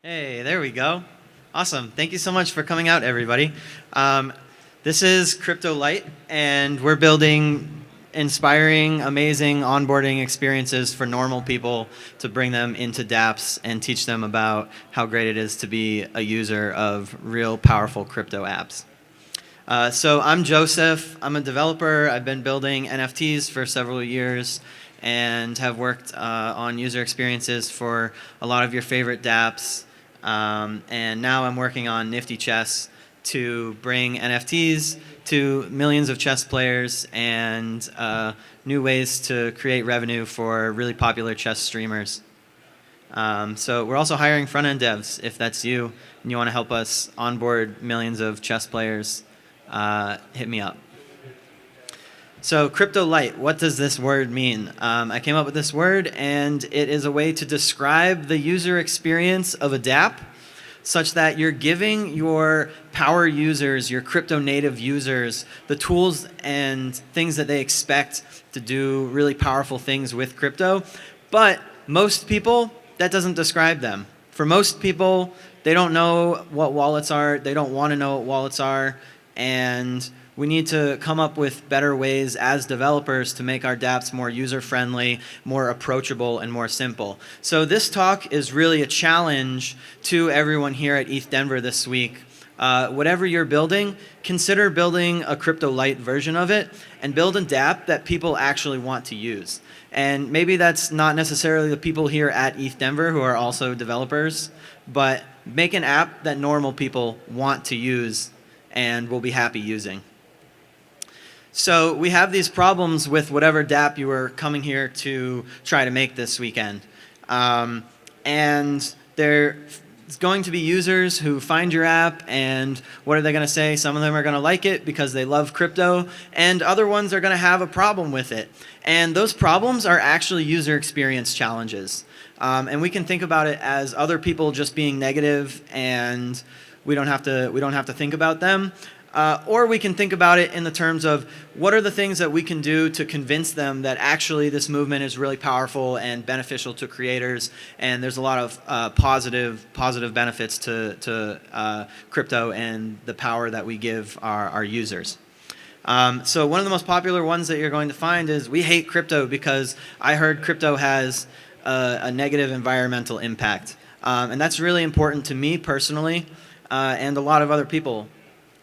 Hey, there we go. Awesome. Thank you so much for coming out, everybody. This is Crypto-lite, and we're building inspiring, amazing onboarding experiences for normal people to bring them into dApps and teach them about how great it is to be a user of real powerful crypto apps. So I'm Joseph. I'm a developer. I've been building NFTs for several years and have worked on user experiences for a lot of your favorite dApps. And now I'm working on Nifty Chess to bring NFTs to millions of chess players and new ways to create revenue for really popular chess streamers. So we're also hiring front-end devs. If that's you and you want to help us onboard millions of chess players, hit me up. So Crypto-lite, what does this word mean? I came up with this word, and it is a way to describe the user experience of a dApp such that you're giving your power users, your crypto native users, the tools and things that they expect to do really powerful things with crypto. But most people, that doesn't describe them. For most people, they don't know what wallets are, they don't want to know what wallets are, and we need to come up with better ways as developers to make our dApps more user-friendly, more approachable, and more simple. So this talk is really a challenge to everyone here at ETH Denver this week. Whatever you're building, consider building a Crypto-lite version of it and build a dApp that people actually want to use. And maybe that's not necessarily the people here at ETH Denver who are also developers, but make an app that normal people want to use and will be happy using. So we have these problems with whatever dApp you are coming here to try to make this weekend. And there's going to be users who find your app, and what are they going to say? Some of them are going to like it because they love crypto, and other ones are going to have a problem with it. And those problems are actually user experience challenges. And we can think about it as other people just being negative, and we don't have to think about them. Or we can think about it in the terms of what are the things that we can do to convince them that actually this movement is really powerful and beneficial to creators, and there's a lot of positive benefits to crypto and the power that we give our users. So one of the most popular ones that you're going to find is, we hate crypto because I heard crypto has a negative environmental impact. And that's really important to me personally and a lot of other people.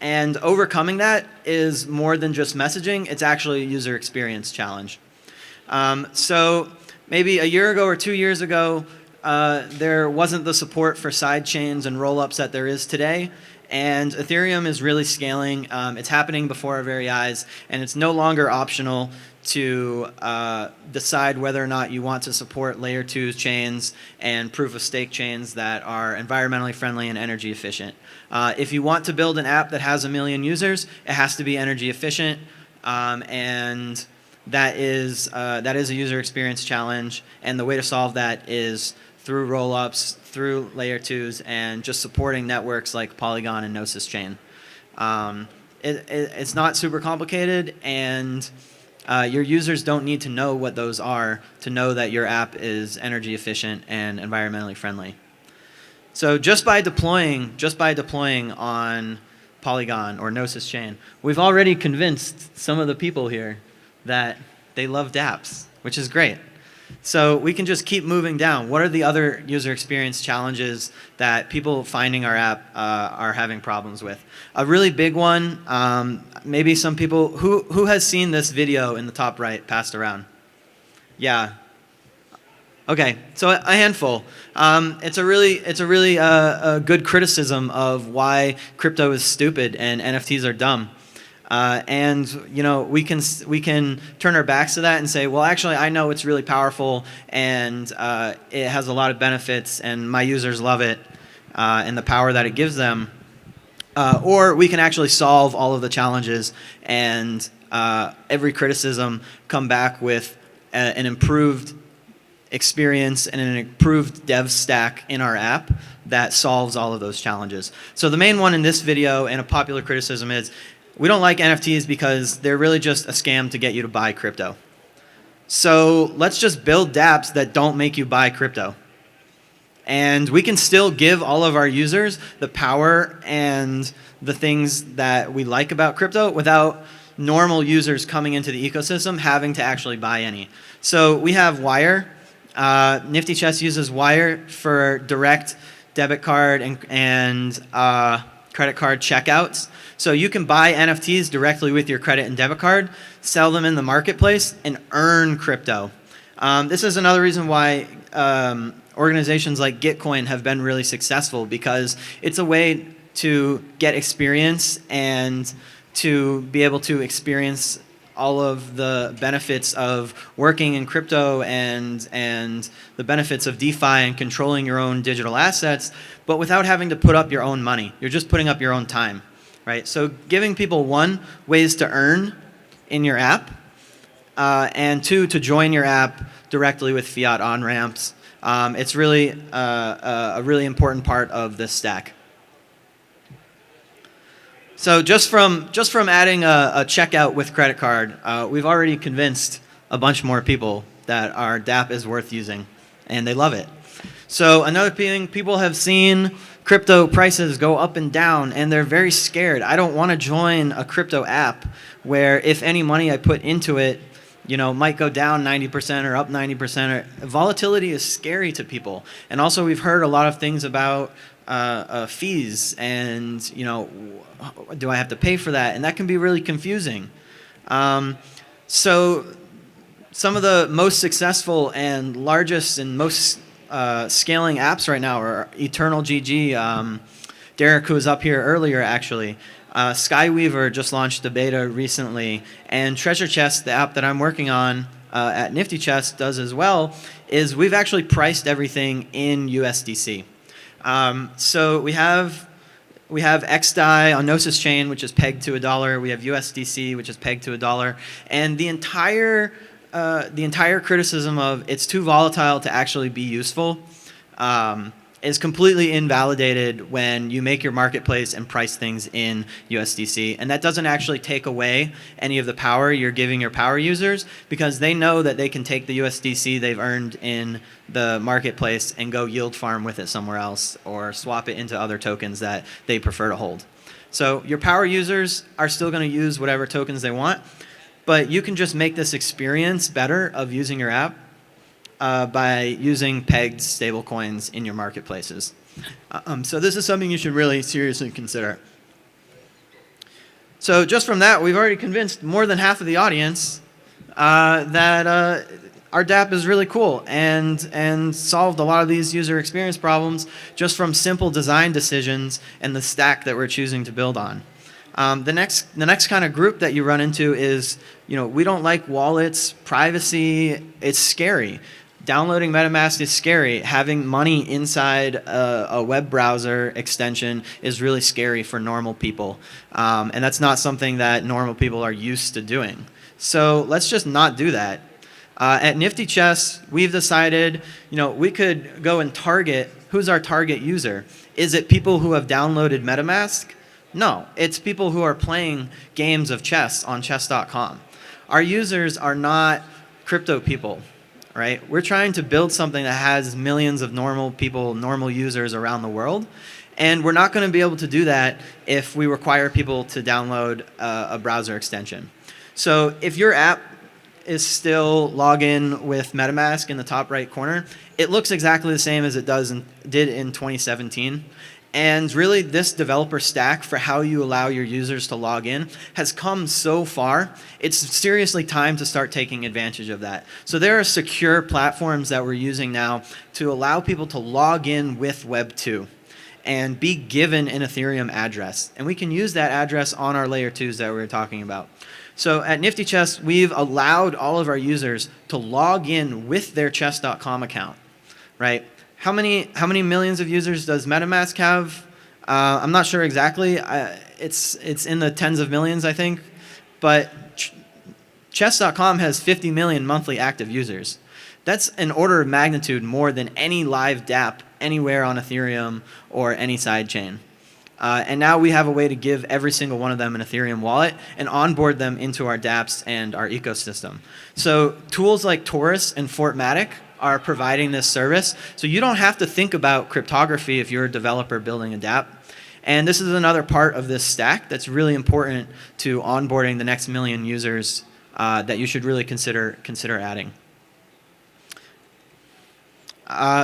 And overcoming that is more than just messaging. It's actually a user experience challenge. So maybe a year ago or 2 years ago, there wasn't the support for side chains and rollups that there is today. And Ethereum is really scaling. It's happening before our very eyes. And it's no longer optional to decide whether or not you want to support layer 2 chains and proof of stake chains that are environmentally friendly and energy efficient. If you want to build an app that has 1 million users, it has to be energy efficient, and that is a user experience challenge. And the way to solve that is through rollups, through layer 2s, and just supporting networks like Polygon and Gnosis Chain. It's not super complicated, and your users don't need to know what those are to know that your app is energy efficient and environmentally friendly. So just by deploying on Polygon or Gnosis Chain, we've already convinced some of the people here that they love dApps, which is great. So we can just keep moving down. What are the other user experience challenges that people finding our app are having problems with? A really big one, maybe some people, who has seen this video in the top right passed around? Yeah. Okay, so a handful. It's a really good criticism of why crypto is stupid and NFTs are dumb. And you know, we can turn our backs to that and say, well, actually, I know it's really powerful and it has a lot of benefits, and my users love it and the power that it gives them. Or we can actually solve all of the challenges and every criticism come back with an improved experience and an improved dev stack in our app that solves all of those challenges. So the main one in this video and a popular criticism is, we don't like NFTs because they're really just a scam to get you to buy crypto. So let's just build dApps that don't make you buy crypto. And we can still give all of our users the power and the things that we like about crypto without normal users coming into the ecosystem having to actually buy any. So we have Wire. Nifty Chest uses Wire for direct debit card and credit card checkouts. So you can buy NFTs directly with your credit and debit card, sell them in the marketplace, and earn crypto. This is another reason why organizations like Gitcoin have been really successful, because it's a way to get experience and to be able to experience all of the benefits of working in crypto and the benefits of DeFi and controlling your own digital assets, but without having to put up your own money. You're just putting up your own time, right? So giving people, one, ways to earn in your app, and two, to join your app directly with fiat on-ramps. It's really a really important part of this stack. So just from adding a checkout with credit card, we've already convinced a bunch more people that our dApp is worth using, and they love it. So another thing, people have seen crypto prices go up and down, and they're very scared. I don't want to join a crypto app where if any money I put into it, might go down 90% or up 90%. Volatility is scary to people. And also we've heard a lot of things about fees and, do I have to pay for that? And that can be really confusing. So some of the most successful and largest and most scaling apps right now are Eternal GG. Derek, who was up here earlier, actually. Skyweaver just launched the beta recently, and Treasure Chest, the app that I'm working on at Nifty Chest, does as well, is we've actually priced everything in USDC. So we have XDAI on Gnosis Chain, which is pegged to $1. We have USDC, which is pegged to $1. And the entire criticism of it's too volatile to actually be useful is completely invalidated when you make your marketplace and price things in USDC. And that doesn't actually take away any of the power you're giving your power users, because they know that they can take the USDC they've earned in the marketplace and go yield farm with it somewhere else or swap it into other tokens that they prefer to hold. So your power users are still going to use whatever tokens they want, but you can just make this experience better of using your app by using pegged stablecoins in your marketplaces. So this is something you should really seriously consider. So just from that, we've already convinced more than half of the audience that our dApp is really cool and solved a lot of these user experience problems just from simple design decisions and the stack that we're choosing to build on. The next kind of group that you run into is, we don't like wallets, privacy, it's scary. Downloading MetaMask is scary. Having money inside a web browser extension is really scary for normal people. And that's not something that normal people are used to doing. So let's just not do that. At Nifty Chest, we've decided, we could go and target, who's our target user? Is it people who have downloaded MetaMask? No, it's people who are playing games of chess on chess.com. Our users are not crypto people. Right? We're trying to build something that has millions of normal people, normal users around the world. And we're not going to be able to do that if we require people to download a browser extension. So if your app is still login with MetaMask in the top right corner, it looks exactly the same as it did in 2017. And really, this developer stack for how you allow your users to log in has come so far. It's seriously time to start taking advantage of that. So there are secure platforms that we're using now to allow people to log in with Web 2 and be given an Ethereum address. And we can use that address on our layer 2s that we were talking about. So at Nifty Chest, we've allowed all of our users to log in with their chess.com account, right? How many millions of users does MetaMask have? I'm not sure exactly. It's in the tens of millions, I think. But chess.com has 50 million monthly active users. That's an order of magnitude more than any live dApp anywhere on Ethereum or any sidechain. And now we have a way to give every single one of them an Ethereum wallet and onboard them into our dApps and our ecosystem. So tools like Taurus and Fortmatic are providing this service. So you don't have to think about cryptography if you're a developer building a dApp. And this is another part of this stack that's really important to onboarding the next million users that you should really consider adding.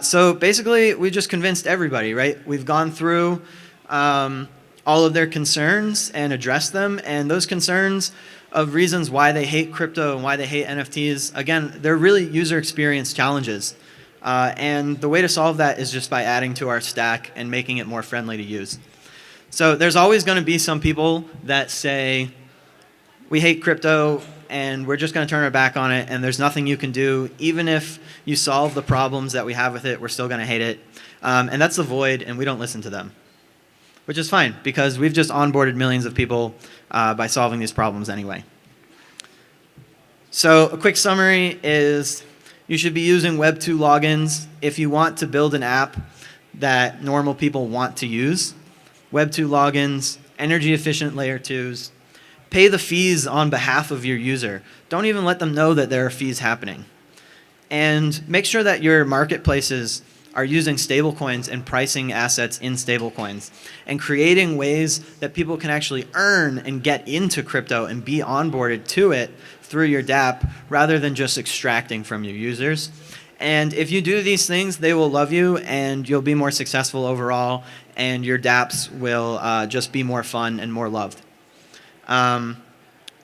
So basically, we just convinced everybody, right? We've gone through all of their concerns and addressed them. And those concerns of reasons why they hate crypto and why they hate NFTs, again, they're really user experience challenges. And the way to solve that is just by adding to our stack and making it more friendly to use. So there's always going to be some people that say, we hate crypto and we're just going to turn our back on it and there's nothing you can do. Even if you solve the problems that we have with it, we're still going to hate it. And that's the void, and we don't listen to them. Which is fine, because we've just onboarded millions of people by solving these problems anyway. So a quick summary is you should be using Web 2 logins if you want to build an app that normal people want to use. Web 2 logins, energy efficient layer 2s. Pay the fees on behalf of your user. Don't even let them know that there are fees happening. And make sure that your marketplaces are using stablecoins and pricing assets in stablecoins and creating ways that people can actually earn and get into crypto and be onboarded to it through your dApp rather than just extracting from your users. And if you do these things, they will love you and you'll be more successful overall, and your dApps will just be more fun and more loved.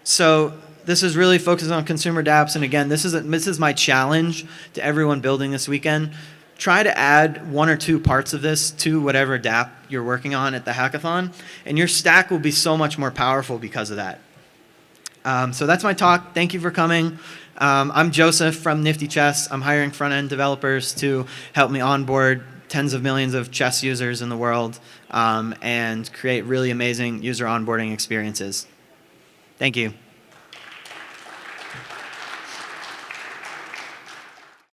So this is really focused on consumer dApps, and again, this is my challenge to everyone building this weekend. Try to add 1 or 2 parts of this to whatever dApp you're working on at the hackathon, and your stack will be so much more powerful because of that. So that's my talk. Thank you for coming. I'm Joseph from Nifty Chess. I'm hiring front-end developers to help me onboard tens of millions of chess users in the world and create really amazing user onboarding experiences. Thank you.